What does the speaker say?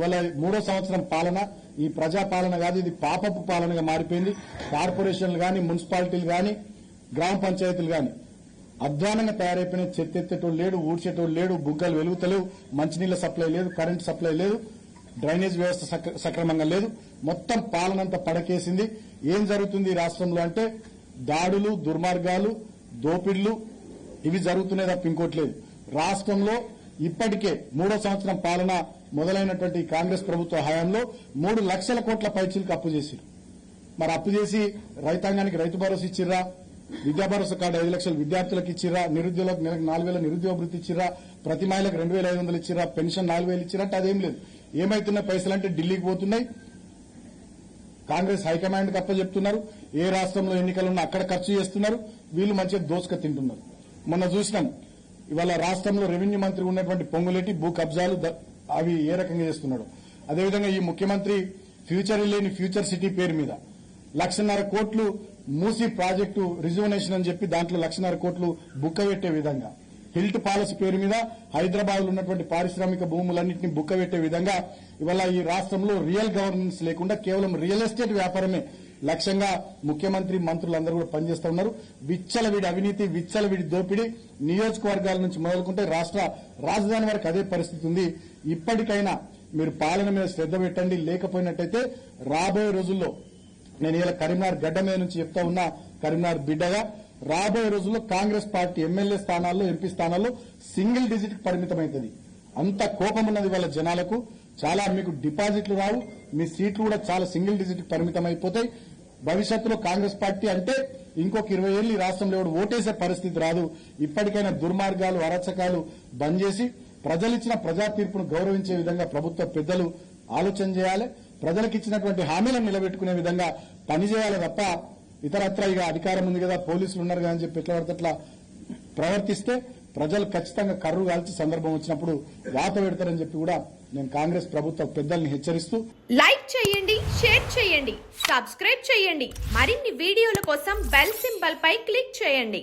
ఇవాళ 3వ సంవత్సరం పాలన ఈ ప్రజా పాలన కాదు, ఇది పాపపు పాలనగా మారిపోయింది. కార్పొరేషన్లు గాని, మున్సిపాలిటీలు గాని, గ్రామ పంచాయతీలు గాని అధ్వానంగా తయారైపోయిన. చెత్త ఎత్తేటోడు లేడు, ఊడ్చేటోడు లేడు, బుగ్గలు వెలుగుతలేవు, మంచినీళ్ల సప్లై లేదు, కరెంటు సప్లై లేదు, డ్రైనేజ్ వ్యవస్థ సక్రమంగా లేదు. మొత్తం పాలనంతా పడకేసింది. ఏం జరుగుతుంది ఈ రాష్ట్రంలో అంటే దాడులు, దుర్మార్గాలు, దోపిళ్లు ఇవి జరుగుతున్నాయి తప్ప ఇంకోటి లేదు. రాష్ట్రంలో ఇప్పటికే 3వ సంవత్సరం పాలన మొదలైనటువంటి కాంగ్రెస్ ప్రభుత్వ హయాంలో 3 లక్షల కోట్ల పైచీలకు అప్పు చేశారు. మరి అప్పు చేసి రైతాంగానికి రైతు భరోసా ఇచ్చిర్రా, విద్యా భరోసా కార్డు 5 లక్షల విద్యార్థులకు ఇచ్చిర్రా, నిరుద్యోగులకు నెలకు 4,000 నిరుద్యోగ వృత్తి ఇచ్చిర్రా, ప్రతి మహిళకు 2,500 ఇచ్చిర్రా, పెన్షన్ 4,000 ఇచ్చిరట్టు అదేం లేదు. ఏమైతున్నాయి పైసలంటే ఢిల్లీకి పోతున్నాయి, కాంగ్రెస్ హైకమాండ్కి అప్పచెప్తున్నారు. ఏ రాష్ట్రంలో ఎన్నికలున్నా అక్కడ ఖర్చు చేస్తున్నారు, వీళ్ళు మంచిగా దోసుక తింటున్నారు. మొన్న చూసినాం ఇవాళ రాష్ట్రంలో రెవెన్యూ మంత్రి ఉన్నటువంటి పొంగులేటి భూ కబ్జాలు అవి ఏ రకంగా చేస్తున్నాడు. అదేవిధంగా ఈ ముఖ్యమంత్రి ఫ్యూచర్ లేని ఫ్యూచర్ సిటీ పేరు మీద 1,50,000 కోట్లు మూసీ ప్రాజెక్టు రిజర్వనేషన్ అని చెప్పి దాంట్లో 1,50,000 కోట్లు బుక్క పెట్టే విధంగా, హిల్ట్ పాలసీ పేరు మీద హైదరాబాద్ లో ఉన్నటువంటి పారిశ్రామిక భూములన్నింటినీ బుక్క పెట్టే విధంగా ఇవాళ ఈ రాష్ట్రంలో రియల్ గవర్నెన్స్ లేకుండా కేవలం రియల్ ఎస్టేట్ వ్యాపారమే లక్ష్యంగా ముఖ్యమంత్రి మంత్రులందరూ కూడా పనిచేస్తా ఉన్నారు. విచ్చలవిడి అవినీతి, విచ్చలవిడి దోపిడీ నియోజకవర్గాల నుంచి మొదలుకుంటే రాష్ట్ర రాజధాని వరకు అదే పరిస్థితి ఉంది. ఇప్పటికైనా మీరు పాలన మీద శ్రద్ధ పెట్టండి. లేకపోయినట్టయితే రాబోయే రోజుల్లో నేను ఇలా కరీంనగర్ గడ్డ మీద నుంచి చెప్తా ఉన్నా, కరీంనగర్ బిడ్డగా రాబోయే రోజుల్లో కాంగ్రెస్ పార్టీ ఎమ్మెల్యే స్థానాల్లో, ఎంపీ స్థానాల్లో సింగిల్ డిజిట్ కి పరిమితమవుతుంది. అంత కోపం ఉన్నది వాళ్ళ జనాలకు. చాలా మీకు డిపాజిట్లు రావు, మీ సీట్లు కూడా చాలా సింగిల్ డిజిట్ కి పరిమితం అయిపోతాయి. భవిష్యత్తులో కాంగ్రెస్ పార్టీ అంటే ఇంకొక 20 ఏళ్లు ఈ రాష్ట్రంలో ఎవడు ఓటేసే పరిస్థితి రాదు. ఇప్పటికైనా దుర్మార్గాలు, అరాచకాలు బంద్ చేసి ప్రజలిచ్చిన ప్రజా తీర్పును గౌరవించే విధంగా ప్రభుత్వ పెద్దలు ఆలోచన చేయాలి. ప్రజలకు ఇచ్చినటువంటి హామీలను నిలబెట్టుకునే విధంగా పనిచేయాలి తప్ప ఇతరత్ర ఇక అధికారం ఉంది కదా, పోలీసులు ఉన్నారు కదా అని చెప్పి ఎట్లా పడితే అట్లా ప్రవర్తిస్తే ప్రజలు ఖచ్చితంగా కర్రు కాల్చి సందర్భం వచ్చినప్పుడు వాత పెడతారని చెప్పి కూడా నేను కాంగ్రెస్ ప్రభుత్వ పెద్దల్ని హెచ్చరిస్తూ లైక్ చేయండి, షేర్ చేయండి, సబ్స్క్రైబ్ చేయండి. మరిన్ని వీడియోల కోసం బెల్ సింబల్ పై క్లిక్ చేయండి.